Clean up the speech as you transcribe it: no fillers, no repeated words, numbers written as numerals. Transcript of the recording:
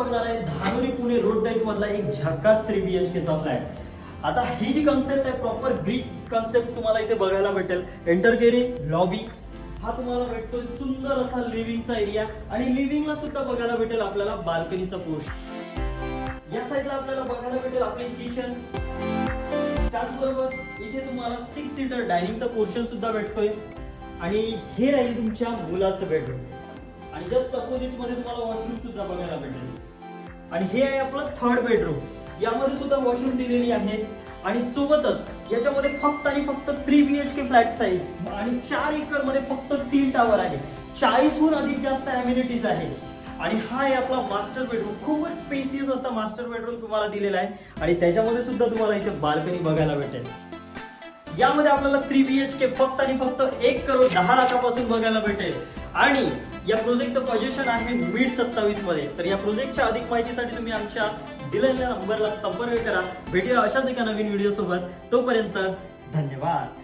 बघणार आहे Dhanori Pune road touch मधला एक झकास 3 BHK चा फ्लॅट। आता ही जी कन्सेप्ट आहे प्रॉपर ग्रीक कन्सेप्ट तुम्हाला इथे बघायला भेटेल। एंटर केली लॉबी, हा तुम्हाला भेटतोय सुंदर असा लिव्हिंगचा एरिया आणि लिव्हिंगला सुद्धा बघायला भेटेल आपल्याला बाल्कनीचा पोर्शन। या साइडला आपल्याला बघायला भेटेल आपले किचन, त्याचबरोबर इथे तुम्हाला 6 सीटर डायनिंगचा पोर्शन सुद्धा भेटतोय आणि हे राहील तुमच्या मुलाचं बेडरूम आणि जस्ट अपोजिट मध्ये तुम्हाला वॉशरूम सुद्धा बघायला भेटेल आणि हे आहे आपलं थर्ड बेडरूम। यामध्ये सुद्धा वॉशरूम दिलेली आहे आणि सोबतच याच्यामध्ये फक्त आणि फक्त 3 BHK फ्लॅट्स आहेत आणि 4 एकर मध्ये फक्त 3 टावर आहे। 40 हून अधिक जास्त अम्युनिटीज आहे आणि हा आहे आपला मास्टर बेडरूम। खूपच स्पेसियस असा मास्टर बेडरूम तुम्हाला दिलेला आहे आणि त्याच्यामध्ये सुद्धा तुम्हाला इथे बाल्कनी बघायला भेटेल। यामध्ये आपल्याला 3 BHK फक्त आणि फक्त 1,10,00,000 बघायला भेटेल आणि या प्रोजेक्टचं पोझिशन आहे मिड 27 मध्ये। तर या प्रोजेक्टच्या अधिक माहितीसाठी तुम्ही आमच्या दिलेल्या नंबरला संपर्क करा। भेटूया अशाच एका नवीन व्हिडिओ सोबत, तोपर्यंत धन्यवाद।